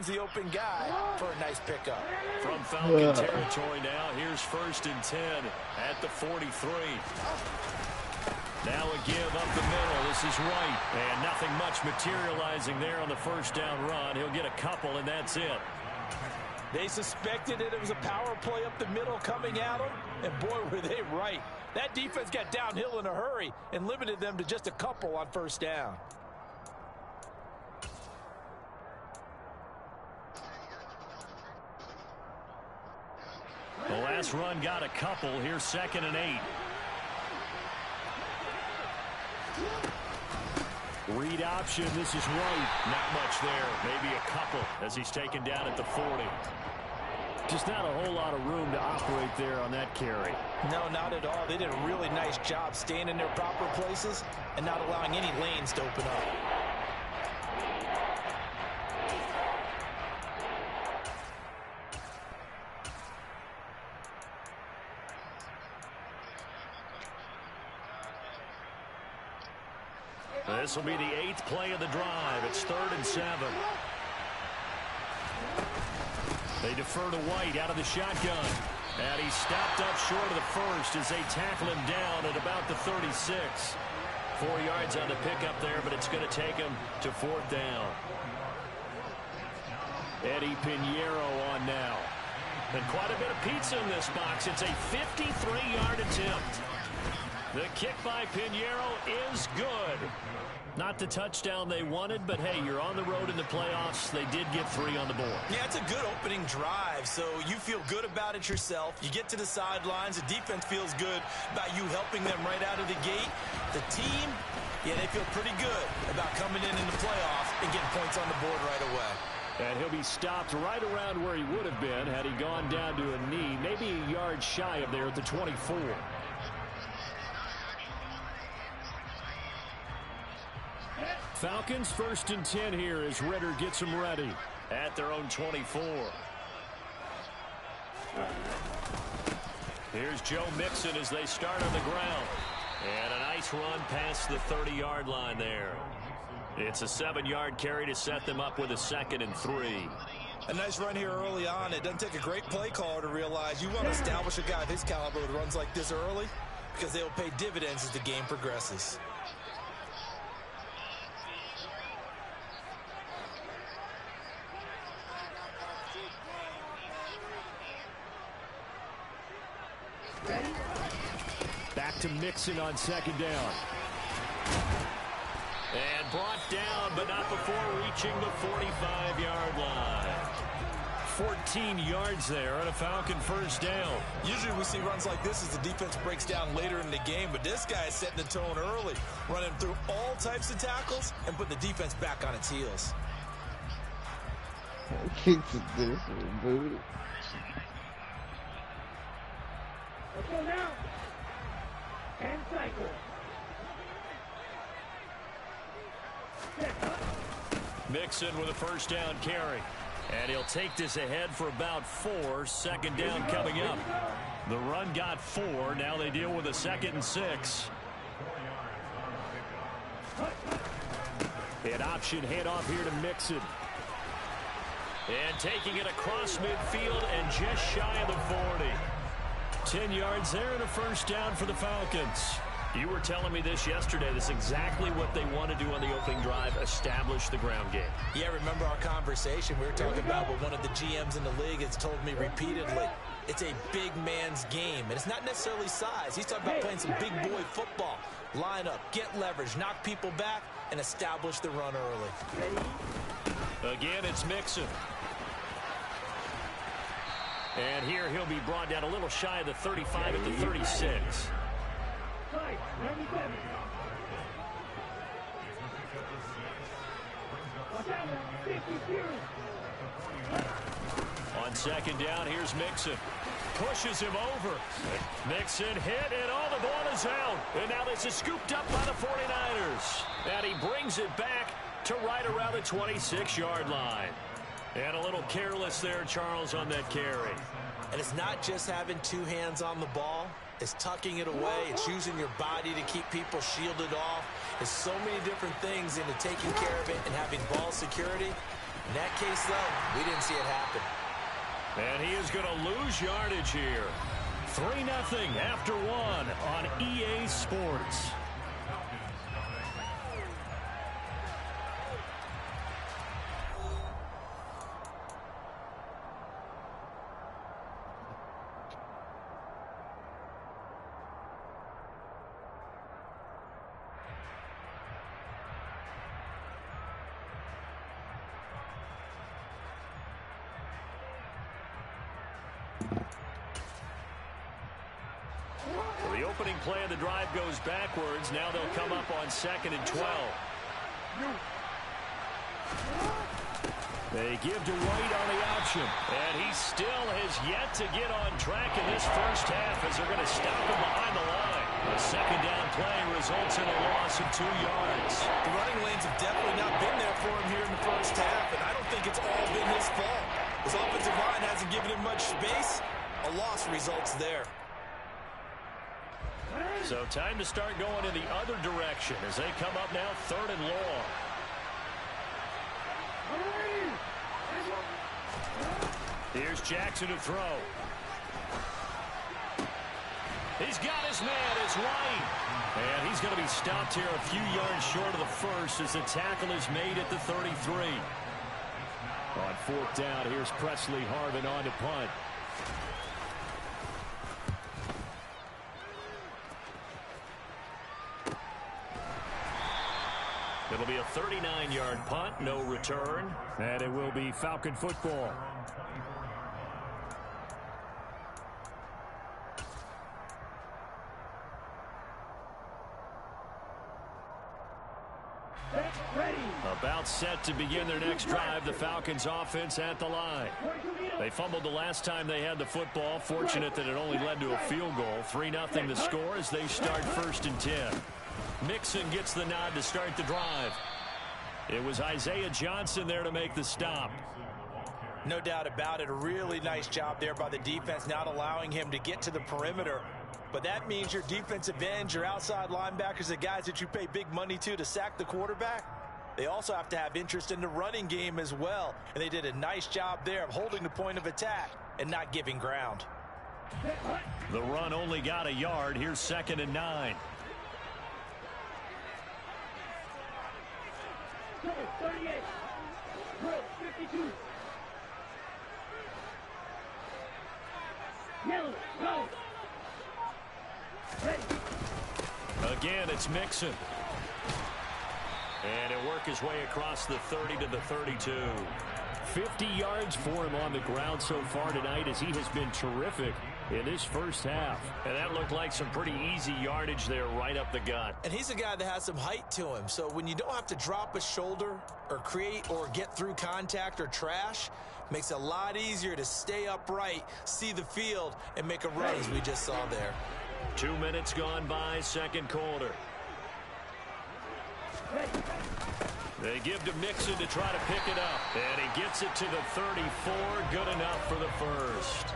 finds the open guy for a nice pickup. From Falcon territory now, here's 1st and 10 at the 43. Now a give up the middle. This is White. And nothing much materializing there on the first down run. He'll get a couple, and that's it. They suspected it was a power play up the middle coming at them, and boy, were they right. That defense got downhill in a hurry and limited them to just a couple on first down. The last run got a couple. Here's 2nd and 8. Read option. This is White. Not much there. Maybe a couple as he's taken down at the 40. Just not a whole lot of room to operate there on that carry. No, not at all. They did a really nice job staying in their proper places and not allowing any lanes to open up. This will be the 8th play of the drive. It's 3rd and 7. They defer to White out of the shotgun. And he stopped up short of the first as they tackle him down at about the 36. 4 yards on the pickup there, but it's going to take him to 4th down. Eddie Pinheiro on now. And quite a bit of pizza in this box. It's a 53-yard attempt. The kick by Pinheiro is good. Not the touchdown they wanted, but hey, you're on the road in the playoffs. They did get 3 on the board. Yeah, it's a good opening drive, so you feel good about it yourself. You get to the sidelines. The defense feels good about you helping them right out of the gate. The team, yeah, they feel pretty good about coming in the playoffs and getting points on the board right away. And he'll be stopped right around where he would have been had he gone down to a knee, maybe a yard shy of there at the 24. Falcons 1st and 10 here as Ritter gets them ready at their own 24. Here's Joe Mixon as they start on the ground. And a nice run past the 30-yard line there. It's a 7-yard carry to set them up with a 2nd and 3. A nice run here early on. It doesn't take a great play caller to realize you want to establish a guy of his caliber with runs like this early because they will pay dividends as the game progresses. Back to Mixon on 2nd down. And brought down, but not before reaching the 45-yard line. 14 yards there on a Falcon 1st down. Usually we see runs like this as the defense breaks down later in the game, but this guy is setting the tone early, running through all types of tackles and putting the defense back on its heels. Kicks this booty. Let's go now. And cycle. Mixon with a 1st down carry. And he'll take this ahead for about 4. 2nd down coming up. The run got 4. Now they deal with a 2nd and 6. An option handoff here to Mixon. And taking it across midfield and just shy of the 40. 10 yards there and a 1st down for the Falcons. You were telling me this yesterday. This is exactly what they want to do on the opening drive, establish the ground game. Yeah, remember our conversation. We were talking about what one of the GMs in the league has told me repeatedly. It's a big man's game, and it's not necessarily size. He's talking about playing some big boy football. Line up, get leverage, knock people back, and establish the run early. Again, it's Mixon. And here he'll be brought down a little shy of the 35 at the 36. On 2nd down, here's Mixon. Pushes him over. Mixon hit, and all the ball is out. And now this is scooped up by the 49ers. And he brings it back to right around the 26-yard line. And a little careless there, Charles, on that carry. And it's not just having 2 hands on the ball. It's tucking it away. It's using your body to keep people shielded off. There's so many different things into taking care of it and having ball security. In that case, though, we didn't see it happen. And he is going to lose yardage here. 3-0 after 1 on EA Sports. The opening play of the drive goes backwards. Now they'll come up on 2nd and 12. They give to White on the option. And he still has yet to get on track in this first half as they're going to stop him behind the line. The second down play results in a loss of 2 yards. The running lanes have definitely not been there for him here in the first half, and I don't think it's all been his fault. His offensive line hasn't given him much space. A loss results there. So time to start going in the other direction as they come up now 3rd and long. Here's Jackson to throw. He's got his man. It's White. And he's going to be stopped here a few yards short of the first as the tackle is made at the 33. On 4th down, here's Presley Harvin on to punt. It'll be a 39-yard punt, no return. And it will be Falcon football. About set to begin their next drive, the Falcons offense at the line. They fumbled the last time they had the football. Fortunate that it only led to a field goal. 3-0 the score as they start 1st and 10. Mixon gets the nod to start the drive. It was Isaiah Johnson there to make the stop. No doubt about it. A really nice job there by the defense, not allowing him to get to the perimeter. But that means your defensive ends, your outside linebackers, the guys that you pay big money to sack the quarterback, they also have to have interest in the running game as well. And they did a nice job there of holding the point of attack and not giving ground. The run only got a yard. Here's 2nd and 9. 38. 52. Yellow, go. Ready. Again, it's Mixon. And he'll work his way across the 30 to the 32. 50 yards for him on the ground so far tonight as he has been terrific in this first half. And that looked like some pretty easy yardage there right up the gut. And he's a guy that has some height to him. So when you don't have to drop a shoulder or create or get through contact or trash, makes it a lot easier to stay upright, see the field, and make a run as we just saw there. 2 minutes gone by, 2nd quarter. They give to Mixon to try to pick it up. And he gets it to the 34. Good enough for the first.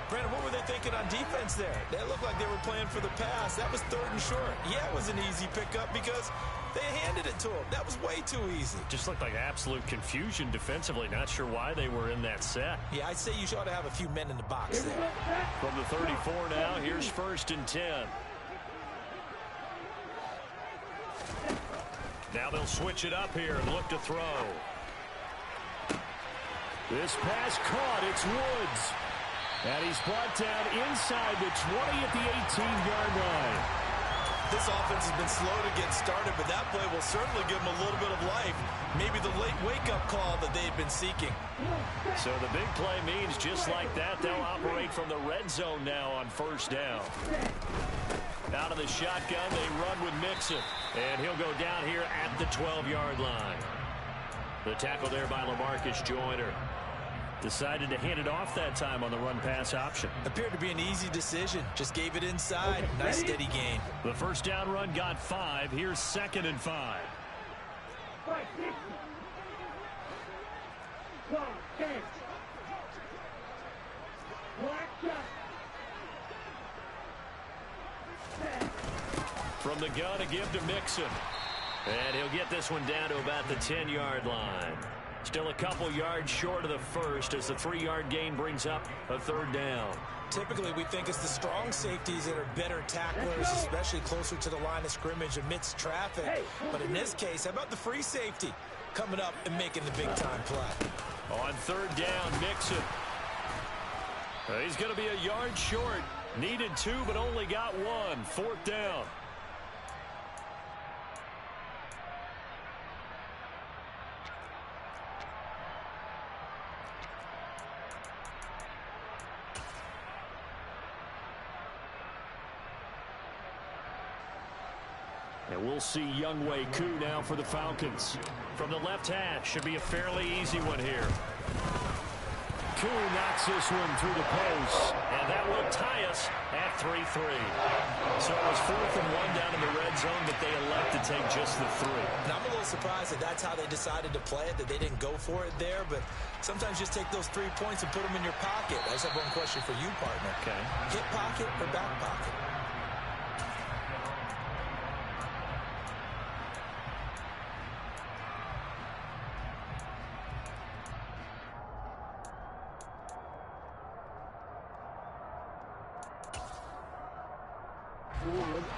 Brandon, what were they thinking on defense there? They looked like they were playing for the pass. That was 3rd and short. Yeah, it was an easy pickup because they handed it to him. That was way too easy. Just looked like absolute confusion defensively. Not sure why they were in that set. Yeah, I'd say you ought to have a few men in the box there. From the 34 now, here's 1st and 10. Now they'll switch it up here and look to throw. This pass caught. It's Woods. And he's brought down inside the 20 at the 18-yard line. This offense has been slow to get started, but that play will certainly give them a little bit of life. Maybe the late wake-up call that they've been seeking. So the big play means just like that, they'll operate from the red zone now on 1st down. Out of the shotgun, they run with Mixon. And he'll go down here at the 12-yard line. The tackle there by LaMarcus Joyner. Decided to hand it off that time on the run-pass option. Appeared to be an easy decision. Just gave it inside. Nice steady gain. The 1st down run got 5. Here's 2nd and 5. From the gun, a give to Mixon. And he'll get this one down to about the 10-yard line. Still a couple yards short of the first as the 3-yard gain brings up a 3rd down. Typically, we think it's the strong safeties that are better tacklers, especially closer to the line of scrimmage amidst traffic. But in this case, how about the free safety coming up and making the big-time play? On 3rd down, Mixon. He's going to be a yard short. Needed 2, but only got 1. 4th down. And we'll see Younghoe Koo now for the Falcons. From the left hash, should be a fairly easy one here. Koo knocks this one through the post, and that will tie us at 3-3. So it was 4th and 1 down in the red zone, but they elect to take just the 3. And I'm a little surprised that that's how they decided to play it, that they didn't go for it there, but sometimes just take those 3 points and put them in your pocket. I just have one question for you, partner. Okay. Hip pocket or back pocket?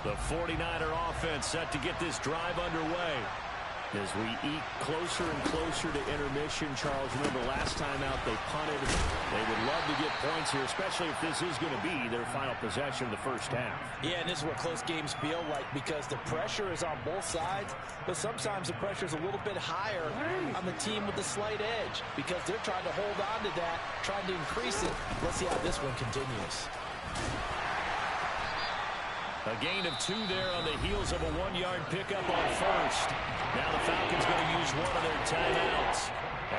The 49er offense set to get this drive underway. As we eke closer and closer to intermission, Charles, remember last time out they punted. They would love to get points here, especially if this is going to be their final possession of the first half. Yeah, and this is what close games feel like because the pressure is on both sides, but sometimes the pressure is a little bit higher on the team with the slight edge because they're trying to hold on to that, trying to increase it. Let's see how this one continues. A gain of 2 there on the heels of a 1-yard pickup on first. Now the Falcons going to use one of their timeouts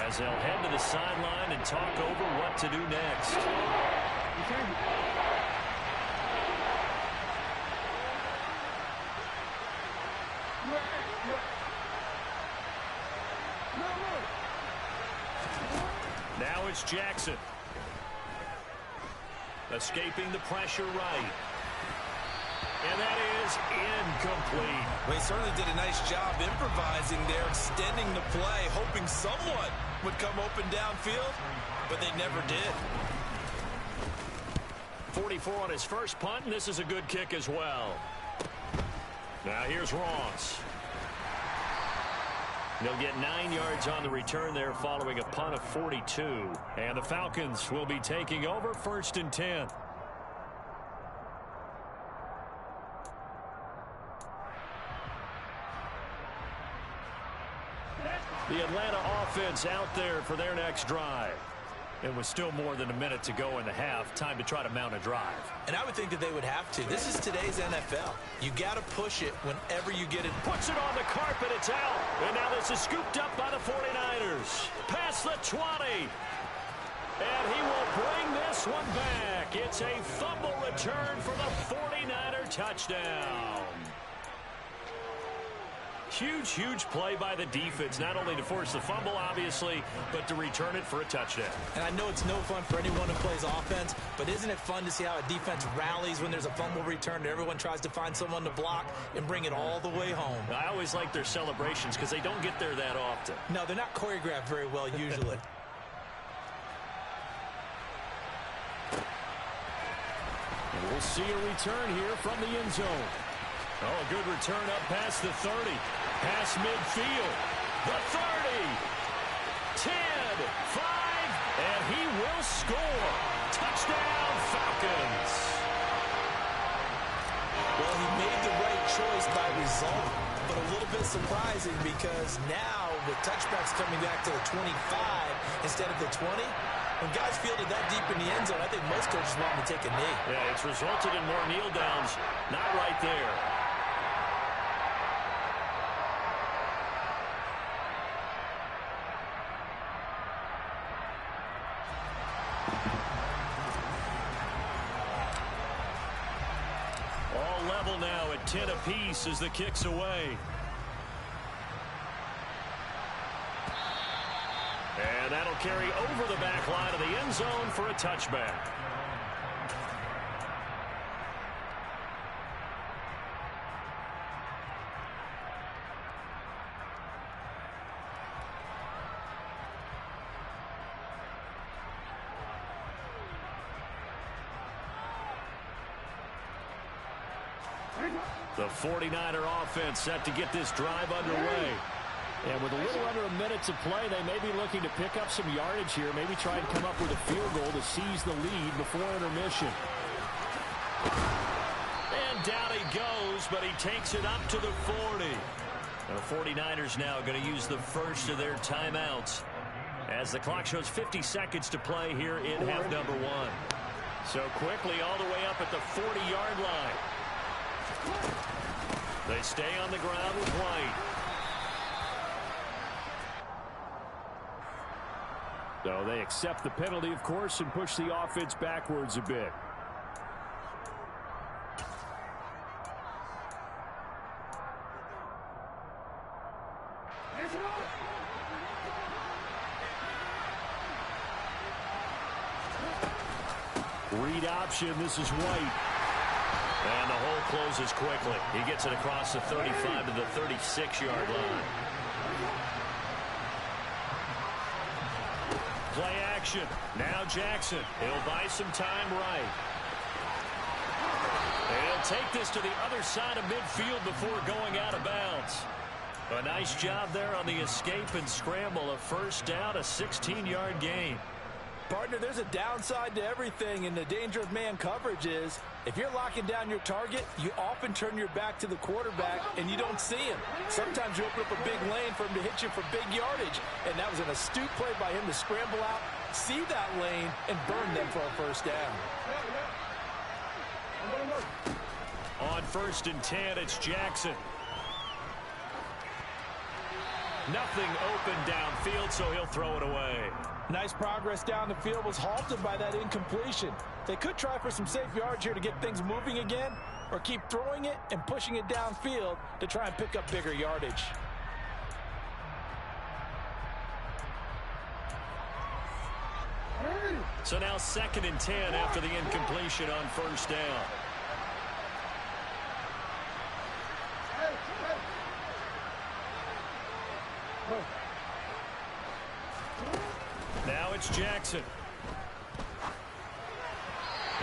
as they'll head to the sideline and talk over what to do next. Now it's Jackson. Escaping the pressure right. And that is incomplete. Well, he certainly did a nice job improvising there, extending the play, hoping someone would come open downfield, but they never did. 44 on his first punt, and this is a good kick as well. Now here's Ross. They'll get 9 yards on the return there following a punt of 42. And the Falcons will be taking over 1st and 10. The Atlanta offense out there for their next drive. It was still more than a minute to go in the half. Time to try to mount a drive. And I would think that they would have to. This is today's NFL. You got to push it whenever you get it. Puts it on the carpet. It's out. And now this is scooped up by the 49ers. Past the 20. And he will bring this one back. It's a fumble return for the 49er touchdown. Huge, huge play by the defense, not only to force the fumble, obviously, but to return it for a touchdown. And I know it's no fun for anyone who plays offense, but isn't it fun to see how a defense rallies when there's a fumble return and everyone tries to find someone to block and bring it all the way home? I always like their celebrations because they don't get there that often. No, they're not choreographed very well usually. And we'll see a return here from the end zone. Oh, a good return up past the 30. Past midfield. The 30. 10. 5. And he will score. Touchdown, Falcons. Well, he made the right choice by result, but a little bit surprising because now with touchbacks coming back to the 25 instead of the 20, when guys fielded that deep in the end zone, I think most coaches want him to take a knee. Yeah, it's resulted in more kneel downs. Not right there. All level now at 10 apiece as the kick's away. And that'll carry over the back line of the end zone for a touchback. The 49er offense set to get this drive underway. And with a little under a minute to play, they may be looking to pick up some yardage here, maybe try and come up with a field goal to seize the lead before intermission. And down he goes, but he takes it up to the 40. The 49ers now going to use the first of their timeouts as the clock shows 50 seconds to play here in half number 1. So quickly all the way up at the 40-yard line. They stay on the ground with White. So they accept the penalty, of course, and push the offense backwards a bit. Read option. This is White. And the hole closes quickly. He gets it across the 35 to the 36-yard line. Play action. Now Jackson. He'll buy some time right. And he'll take this to the other side of midfield before going out of bounds. A nice job there on the escape and scramble. A first down, a 16-yard gain. Partner, there's a downside to everything, and the danger of man coverage is if you're locking down your target, you often turn your back to the quarterback and you don't see him. Sometimes you open up a big lane for him to hit you for big yardage, and that was an astute play by him to scramble out, see that lane, and burn them for a first down. On 1st and 10, it's Jackson. Nothing open downfield, so he'll throw it away. Nice progress down the field was halted by that incompletion. They could try for some safe yards here to get things moving again, or keep throwing it and pushing it downfield to try and pick up bigger yardage. So now 2nd and 10 after the incompletion on first down. Now it's Jackson.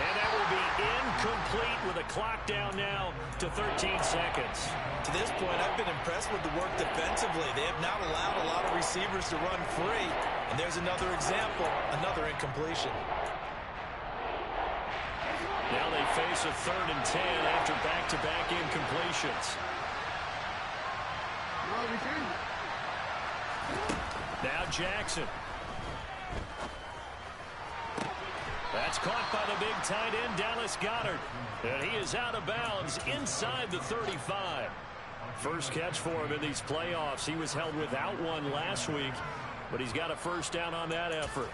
And that will be incomplete with a clock down now to 13 seconds. To this point, I've been impressed with the work defensively. They have not allowed a lot of receivers to run free. And there's another example, another incompletion. Now they face a 3rd and 10 after back-to-back incompletions. Now Jackson. That's caught by the big tight end, Dallas Goedert. And he is out of bounds inside the 35. First catch for him in these playoffs. He was held without one last week, but he's got a first down on that effort.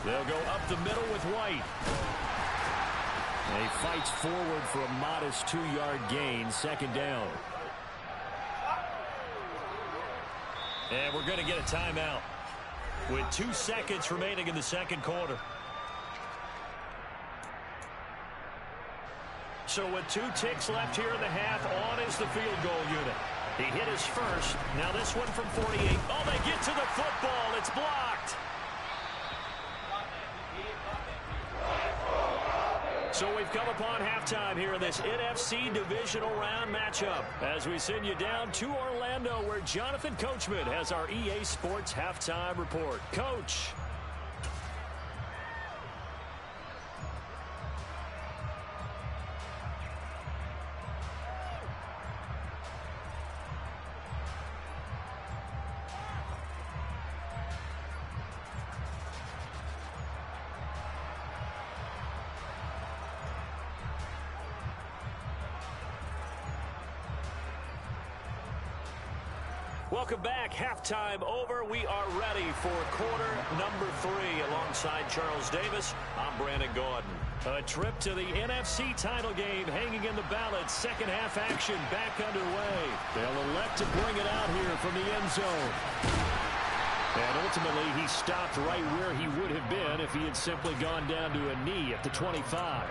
They'll go up the middle with White. And he fights forward for a modest 2-yard gain, 2nd down. And we're going to get a timeout with 2 seconds remaining in the 2nd quarter. So with 2 ticks left here in the half, on is the field goal unit. He hit his first. Now this one from 48. Oh, they get to the football. It's blocked. So we've come upon halftime here in this NFC divisional round matchup as we send you down to Orlando where Jonathan Coachman has our EA Sports halftime report. Coach. Welcome back. Halftime over. We are ready for quarter number 3 alongside Charles Davis. I'm Brandon Gordon. A trip to the NFC title game hanging in the balance. Second half action back underway. They'll elect to bring it out here from the end zone. And ultimately he stopped right where he would have been if he had simply gone down to a knee at the 25.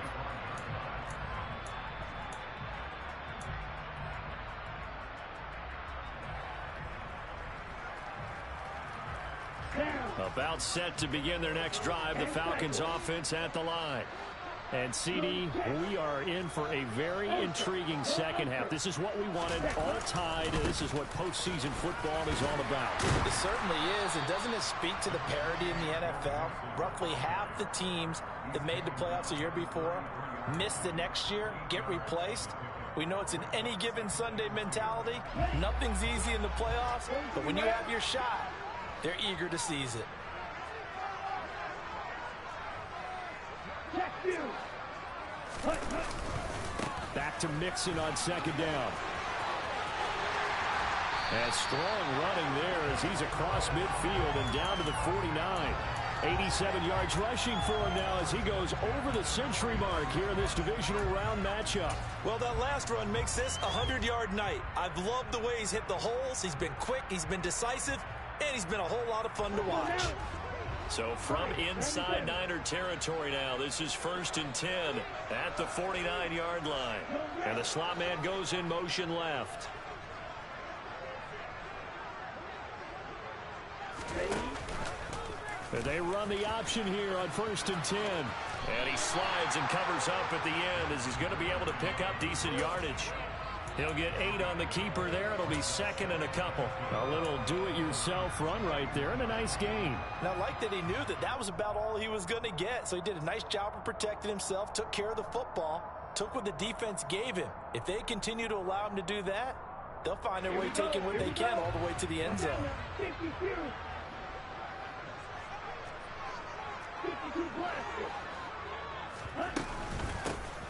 About set to begin their next drive, the Falcons offense at the line. And, CD, we are in for a very intriguing second half. This is what we wanted, all tied. This is what postseason football is all about. It certainly is. And doesn't it speak to the parity in the NFL? Roughly half the teams that made the playoffs the year before miss the next year, get replaced. We know it's an any given Sunday mentality. Nothing's easy in the playoffs, but when you have your shot, they're eager to seize it. Back to Mixon on second down. And strong running there as he's across midfield and down to the 49. 87 yards rushing for him now as he goes over the century mark here in this divisional round matchup. Well, that last run makes this a 100-yard night. I've loved the way he's hit the holes. He's been quick, he's been decisive, and he's been a whole lot of fun to watch. So from inside Niner territory now, this is 1st and 10 at the 49-yard line. And the slot man goes in motion left. And they run the option here on 1st and 10. And he slides and covers up at the end as he's going to be able to pick up decent yardage. He'll get 8 on the keeper there. It'll be 2nd and a couple. A little do-it-yourself run right there and a nice gain. And I like that he knew that that was about all he was going to get. So he did a nice job of protecting himself, took care of the football, took what the defense gave him. If they continue to allow him to do that, they'll find their way taking what they can all the way to the end zone.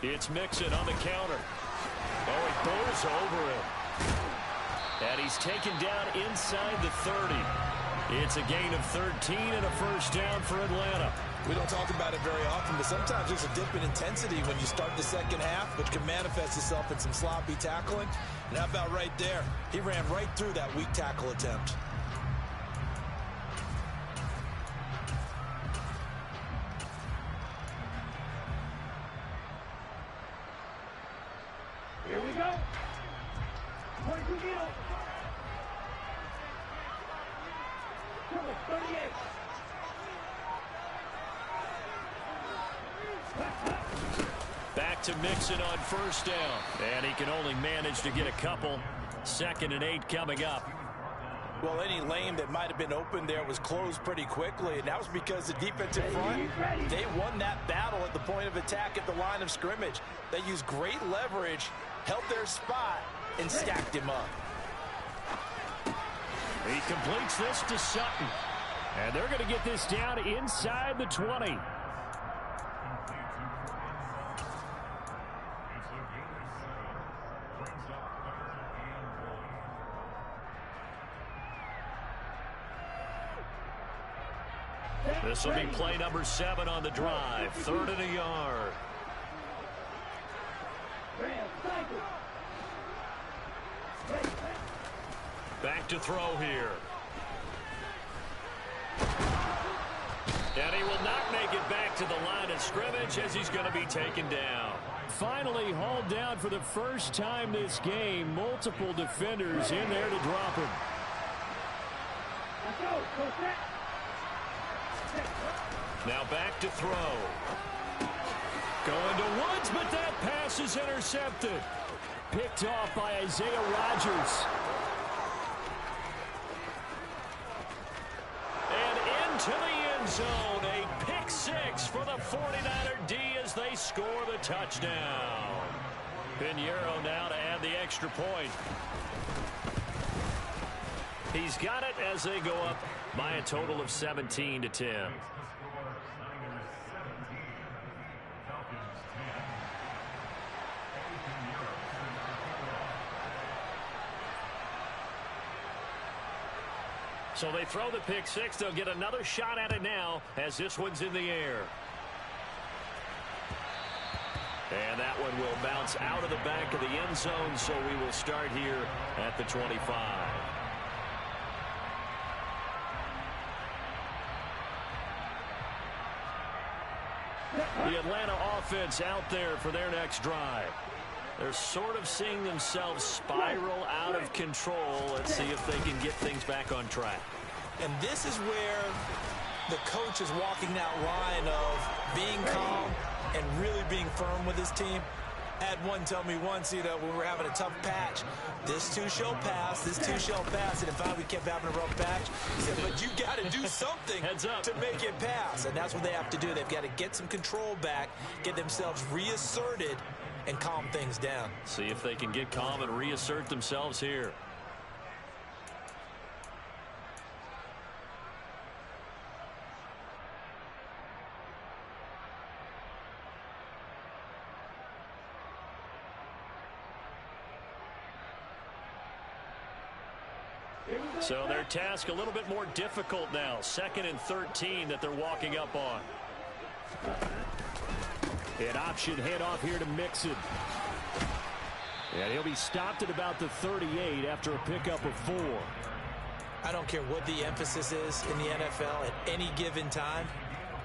It's Mixon on the counter. Oh, he goes over him. And he's taken down inside the 30. It's a gain of 13 and a first down for Atlanta. We don't talk about it very often, but sometimes there's a dip in intensity when you start the second half, which can manifest itself in some sloppy tackling. And how about right there? He ran right through that weak tackle attempt. Here we go. 22 middle. 38. Back to Mixon on first down. And he can only manage to get a couple. 2nd and 8 coming up. Well, any lane that might have been open there was closed pretty quickly, and that was because the defensive front, they won that battle at the point of attack at the line of scrimmage. They used great leverage, held their spot, and stacked him up. He completes this to Sutton. And they're going to get this down inside the 20. This will be play number 7 on the drive. 3rd and a yard. Back to throw here. And he will not make it back to the line of scrimmage as he's going to be taken down. Finally hauled down for the first time this game. Multiple defenders in there to drop him. Let's go. Go set. Now back to throw. Going to Woods, but that pass is intercepted. Picked off by Isaiah Rodgers. And into the end zone. A pick 6 for the 49er D as they score the touchdown. Pinheiro now to add the extra point. He's got it as they go up by a total of 17-10. So they throw the pick 6. They'll get another shot at it now as this one's in the air. And that one will bounce out of the back of the end zone, so we will start here at the 25. The Atlanta offense out there for their next drive. They're sort of seeing themselves spiral out of control. Let's see if they can get things back on track. And this is where the coach is walking that line of being calm and really being firm with his team. I had one tell me once, when we were having a tough patch, this too shall pass, this too shall pass, and if we kept having a rough patch, he said, but you got to do something to make it pass, and that's what they have to do. They've got to get some control back, get themselves reasserted, and calm things down. See if they can get calm and reassert themselves here. So their task a little bit more difficult now. 2nd and 13 that they're walking up on. An option handoff here to Mixon. And he'll be stopped at about the 38 after a pickup of 4. I don't care what the emphasis is in the NFL at any given time.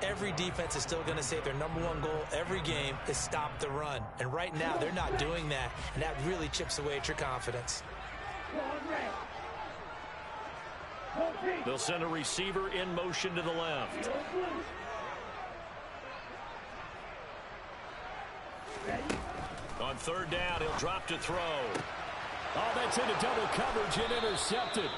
Every defense is still going to say their #1 goal every game is stop the run. And right now they're not doing that, and that really chips away at your confidence. They'll send a receiver in motion to the left. On 3rd down, he'll drop to throw. Oh, that's into double coverage and intercepted.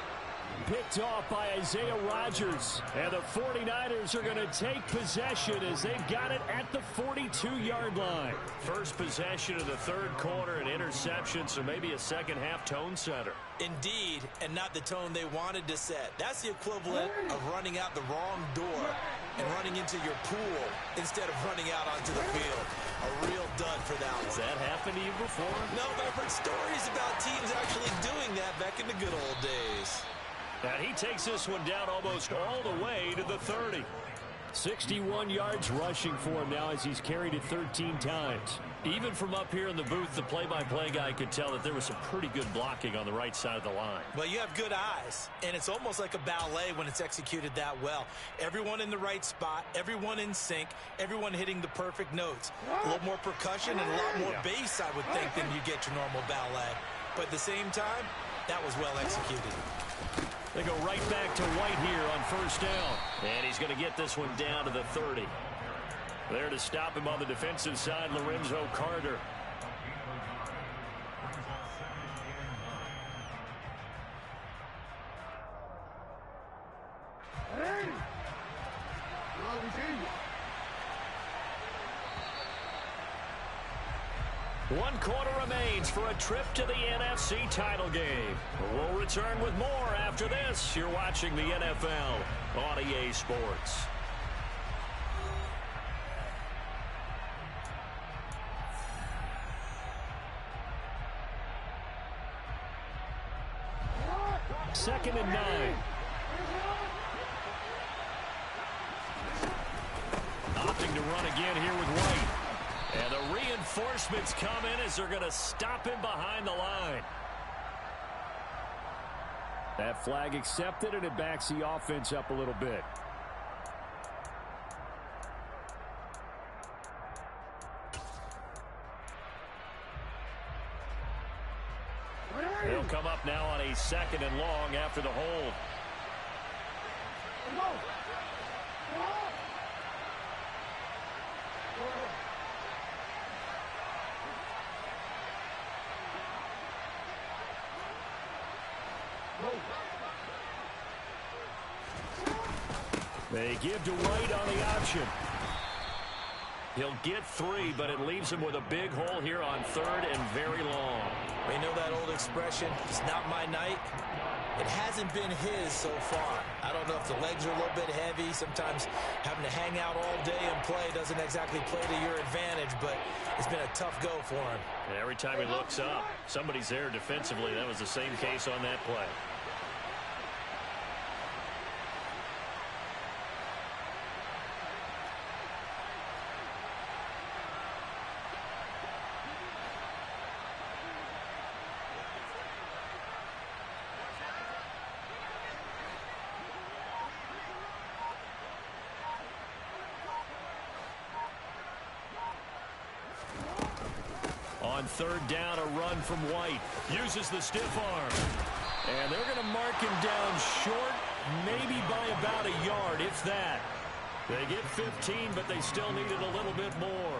Picked off by Isaiah Rodgers. And the 49ers are going to take possession as they've got it at the 42-yard line. First possession of the 3rd quarter, an interception, so maybe a second-half tone setter. Indeed, and not the tone they wanted to set. That's the equivalent of running out the wrong door and running into your pool instead of running out onto the field. A real dud for that one. Has that happened to you before? No, but I've heard stories about teams actually doing that back in the good old days. And he takes this one down almost all the way to the 30. 61 yards rushing for him now as he's carried it 13 times. Even from up here in the booth, the play-by-play guy could tell that there was some pretty good blocking on the right side of the line. Well, you have good eyes, and it's almost like a ballet when it's executed that well. Everyone in the right spot, everyone in sync, everyone hitting the perfect notes. A little more percussion and a lot more bass, I would think, than you get your normal ballet. But at the same time, that was well executed. They go right back to White here on 1st down. And he's going to get this one down to the 30. There to stop him on the defensive side, Lorenzo Carter. One quarter remains for a trip to the NFC title game. We'll return with more after this. You're watching the NFL on EA Sports. Second and 9. Opting to run again here with White. And the reinforcements come in as they're going to stop him behind the line. That flag accepted, and it backs the offense up a little bit. They'll come up now on a 2nd and long after the hold. They give to White on the option. He'll get 3, but it leaves him with a big hole here on 3rd and very long. We know that old expression, it's not my night. It hasn't been his so far. I don't know if the legs are a little bit heavy. Sometimes having to hang out all day and play doesn't exactly play to your advantage, but it's been a tough go for him. And every time he looks up, somebody's there defensively. That was the same case on that play. On 3rd down, a run from White. Uses the stiff arm. And they're going to mark him down short maybe by about a yard, if that. They get 15, but they still needed a little bit more.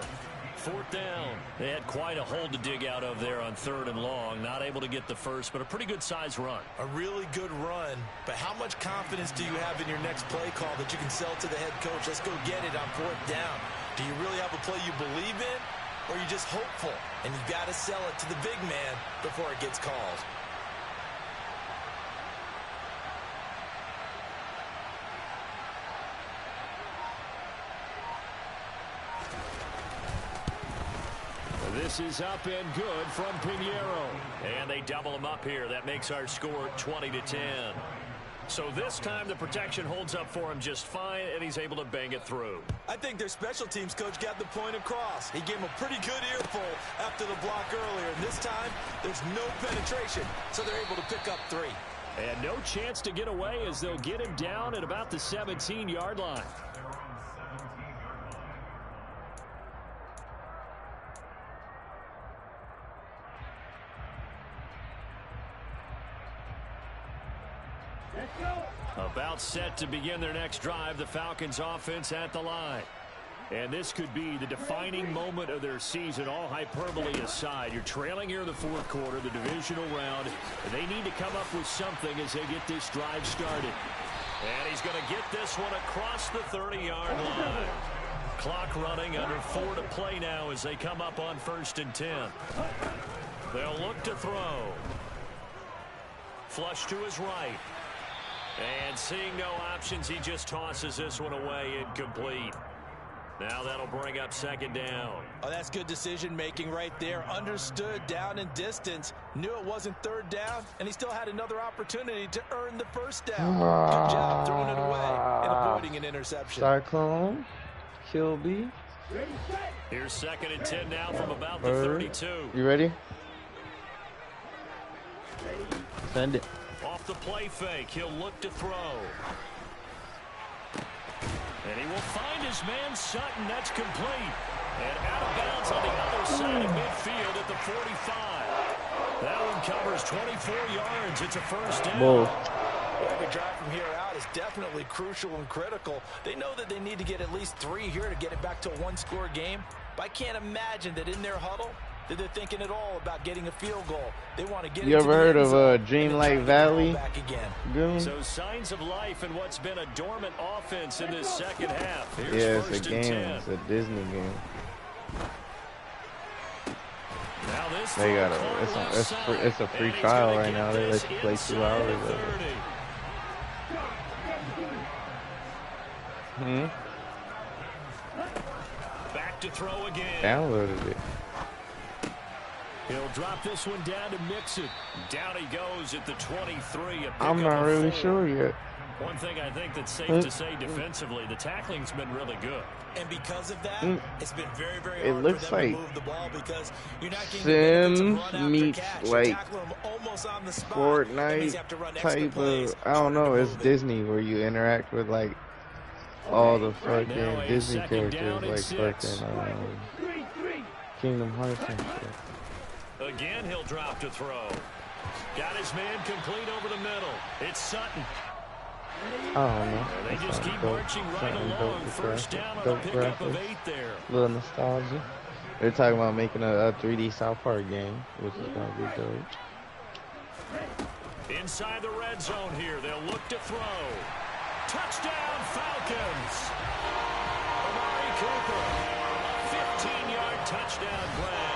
4th down. They had quite a hole to dig out of there on 3rd and long. Not able to get the first, but a pretty good size run. A really good run, but how much confidence do you have in your next play call that you can sell to the head coach? Let's go get it on 4th down. Do you really have a play you believe in, or are you just hopeful? And you've got to sell it to the big man before it gets called. This is up and good from Pinheiro. And they double him up here. That makes our score 20-10. So this time the protection holds up for him just fine, and he's able to bang it through. I think their special teams coach got the point across. He gave him a pretty good earful after the block earlier. And this time, there's no penetration, so they're able to pick up 3. And no chance to get away as they'll get him down at about the 17-yard line. About set to begin their next drive, the Falcons offense at the line. And this could be the defining moment of their season, all hyperbole aside. You're trailing here in the 4th quarter, the divisional round, and they need to come up with something as they get this drive started. And he's going to get this one across the 30-yard line. Clock running, under 4 to play now as they come up on 1st and 10. They'll look to throw. Flush to his right. And seeing no options, he just tosses this one away, incomplete. Now that'll bring up 2nd down. Oh, that's good decision-making right there. Understood down and distance. Knew it wasn't 3rd down, and he still had another opportunity to earn the 1st down. Good job throwing it away and avoiding an interception. Cyclone. Kilby. Here's 2nd and 10 now from about the 32. You ready? Send it. Off the play fake, he'll look to throw. And he will find his man Sutton. That's complete. And out of bounds on the other side of midfield at the 45. That one covers 24 yards. It's a 1st down. Every drive from here out is definitely crucial and critical. They know that they need to get at least 3 here to get it back to a 1-score game. But I can't imagine that in their huddle that they're thinking at all about getting a field goal. They want to get. You ever heard of Dreamlight Valley? So signs of life in what's been a dormant offense in this 2nd half. Here's yeah, it's 1st a game. It's a Disney game. Now this they got it's a free trial right now. They let you play 2 hours of it. Back to throw again. Downloaded it. He'll drop this one down to Mixon. Down he goes at the 23. I'm not really sure yet. One thing I think that's safe to say defensively, the tackling's been really good. And because of that, it's been very, very it hard looks for them like to move the ball because you're not getting Sims meets like Fortnite type of, I don't know, it's Disney where you interact with like all the fucking Disney characters like fucking Kingdom Hearts and shit. Again, he'll drop to throw. Got his man complete over the middle. It's Sutton. I don't know. They just keep marching right along. 1st down on a pickup of 8 there. Little nostalgia. They're talking about making a 3D South Park game, which is going to be dope. Inside the red zone here. They'll look to throw. Touchdown, Falcons. Amari Cooper. 15-yard touchdown grab.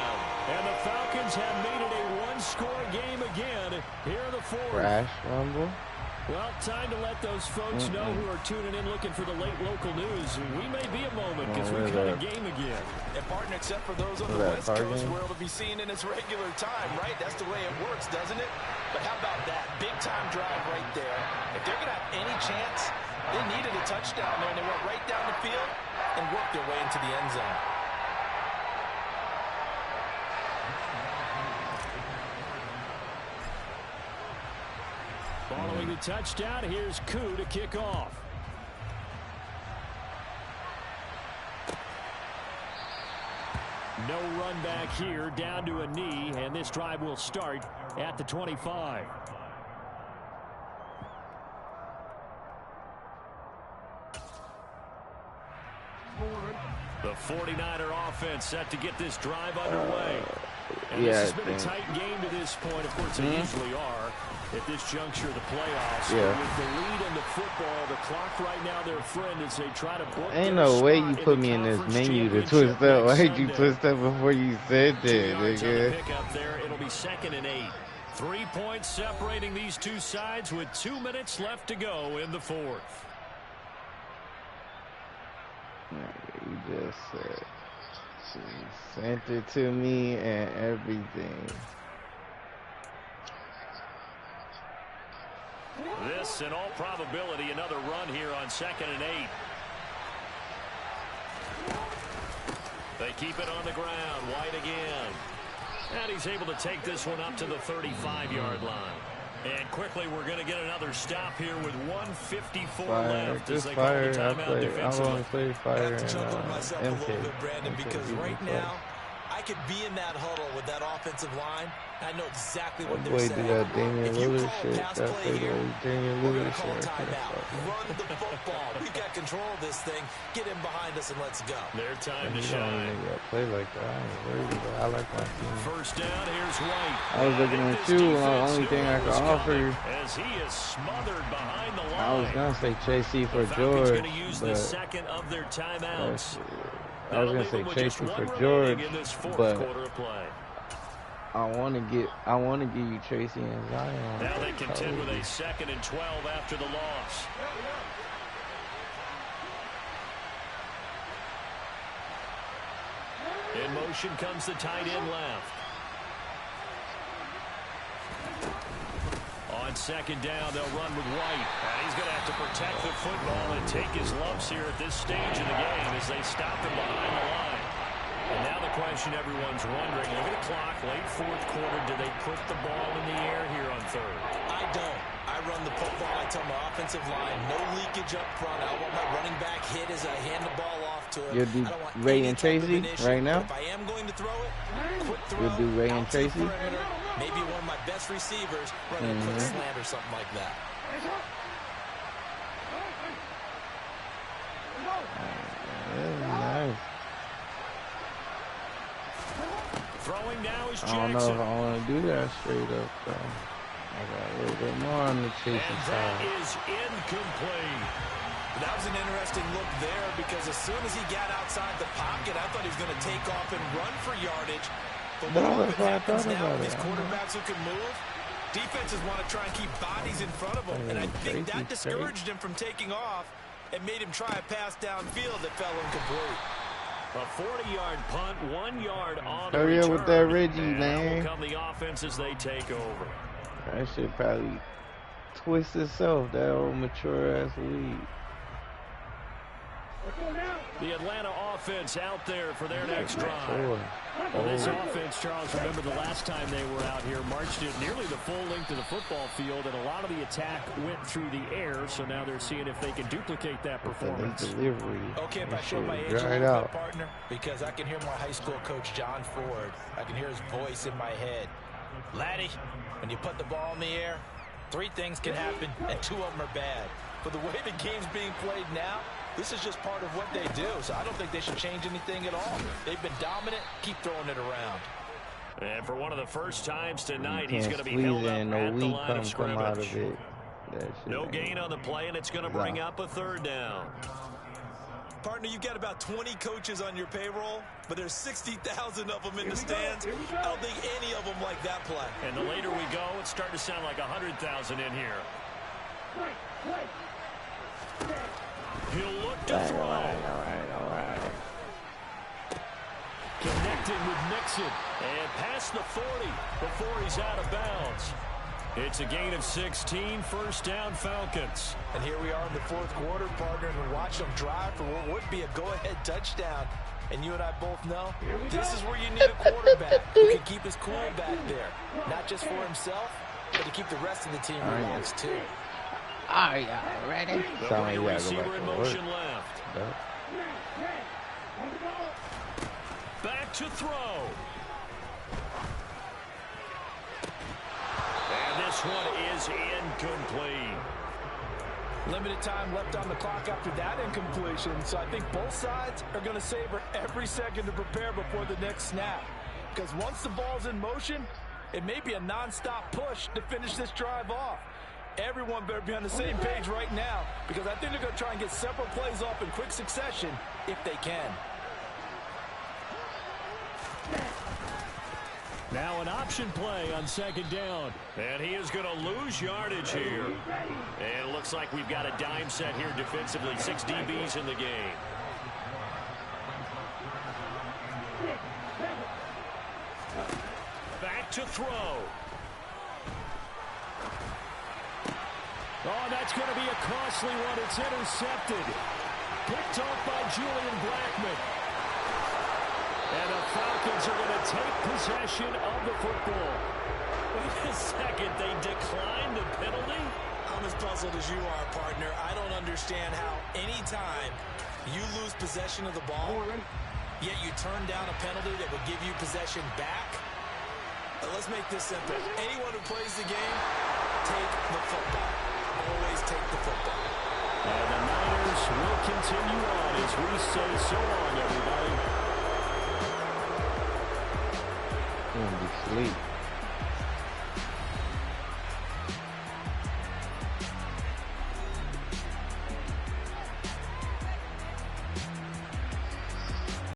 And the Falcons have made it a 1-score game again here in the 4th. Crash rumble. Well, time to let those folks know who are tuning in looking for the late local news. We may be a moment because we've got a game again. And partner, except for those on the West Coast where it'll be seen in its regular time, right? That's the way it works, doesn't it? But how about that? Big-time drive right there. If they're going to have any chance, they needed a touchdown there, and they went right down the field and worked their way into the end zone. Following the touchdown, here's Koo to kick off. No run back here, down to a knee, and this drive will start at the 25. The 49er offense set to get this drive underway. And yeah, this has been a tight game to this point. Of course, they usually are at this juncture of the playoffs. Yeah. But with the lead in the football, the clock right now, their friend, as they try to book ain't their no way spot you put in the me in this conference menu to championship twist up. next Why'd you Sunday. twist up before you said 2 that, yards on the nigga? pickup there. It'll be 2nd and 8. 3 points separating these two sides with 2 minutes left to go in the fourth. You just said, she sent it to me and everything. This, in all probability, another run here on 2nd and 8. They keep it on the ground. White again. And he's able to take this one up to the 35-yard line. And quickly, we're going to get another stop here with 1:54 left. Just as they fire. call the timeout I'm going to play I fire have to and chuckle to myself a little MK. bit, Brandon, because right now, I could be in that huddle with that offensive line. I know exactly what That they're boy saying. do that Damian If you Lillard call a shit. pass That play play here, like Damian we're going Lillard to call a shit. timeout. Run the football. We've got control of this thing. Get him behind us and let's go. Their time to You don't shine. even gotta play like that. I ain't worried about it. I like my team. First down, here's White. I was looking at you. The only thing I could offer you. As he is smothered behind the line. I was gonna say Chasey for The Falcons George, going to use the but second of their timeouts. I was gonna say Chasey for George, but I want to give you Tracy and Zion. Now they contend with a 2nd and 12 after the loss. In motion comes the tight end left. On 2nd down, they'll run with White. And he's going to have to protect the football and take his lumps here at this stage of the game as they stop him behind the line. And now the question everyone's wondering, look at the clock, late 4th quarter, do they put the ball in the air here on 3rd? I don't. I run the football. I tell my offensive line, no leakage up front. I want my running back hit as I hand the ball off to him. You'll do I don't want Ray any and type of Tracy an issue. right now? If I am going to throw it, quick throw. You'll do Ray and out to the Tracy? perimeter, maybe one of my best receivers running a quick slant or something like that. Nice. Throwing now is I don't know Jackson. if I want to do that straight up, though. I got a little bit more on the chasing And that side. is incomplete. That was an interesting look there because as soon as he got outside the pocket, I thought he was going to take off and run for yardage. But what often happens now with these quarterbacks who can move, defenses want to try and keep bodies in front of them. And I think that discouraged him from taking off and made him try a pass downfield that fell incomplete. A 40-yard punt, 1 yard on the Hurry up return. with that Reggie, And man. will come the offense as they take over. That shit probably twist itself, that old mature-ass lead. The Atlanta offense out there for their next drive. Sure. Well, this offense, Charles, remember the last time they were out here, marched it nearly the full length of the football field, and a lot of the attack went through the air, so now they're seeing if they can duplicate that performance. Delivery. Okay, if I That show shit my age a dried little out. bit, partner, because I can hear my high school coach, John Ford. I can hear his voice in my head. Laddie, when you put the ball in the air, 3 things can happen, and 2 of them are bad. But the way the game's being played now, this is just part of what they do, so I don't think they should change anything at all. They've been dominant. Keep throwing it around. And for one of the first times tonight, he's Can't going to be squeeze held up in, no at the weed line of come out scrimmage. of it. That shit No ain't- gain on the play, and it's going to bring up a 3rd down. Partner, you've got about 20 coaches on your payroll, but there's 60,000 of them in the stands. I don't think any of them like that play. And the later we go, it's starting to sound like 100,000 in here. He'll look to throw. All right. Connecting with Mixon. And past the 40 before he's out of bounds. It's a gain of 16, 1st down Falcons. And here we are in the 4th quarter, partner, and we watch them drive for what would be a go-ahead touchdown. And you and I both know this is where you need a quarterback who can keep his cool back there. Not just for himself, but to keep the rest of the team relaxed, too. Are y'all ready? The Sound like wide you gotta go receiver back in to work. motion left. Yep. Back to throw. And this one is incomplete. Limited time left on the clock after that incompletion, so I think both sides are going to savor every second to prepare before the next snap. Because once the ball's in motion, it may be a non-stop push to finish this drive off. Everyone better be on the same page right now, because I think they're going to try and get several plays off in quick succession if they can. Now an option play on second down. And he is going to lose yardage here. And it looks like we've got a dime set here defensively. 6 DBs in the game. Back to throw. Oh, that's going to be a costly one. It's intercepted. Picked off by Julian Blackmon. And the Falcons are going to take possession of the football. Wait a second. They declined the penalty? I'm as puzzled as you are, partner. I don't understand how anytime you lose possession of the ball, yet you turn down a penalty that would give you possession back. Let's make this simple. Anyone who plays the game, take the football. Always take the football. And the Niners will continue on as we say so long, everybody. I'm going to be asleep.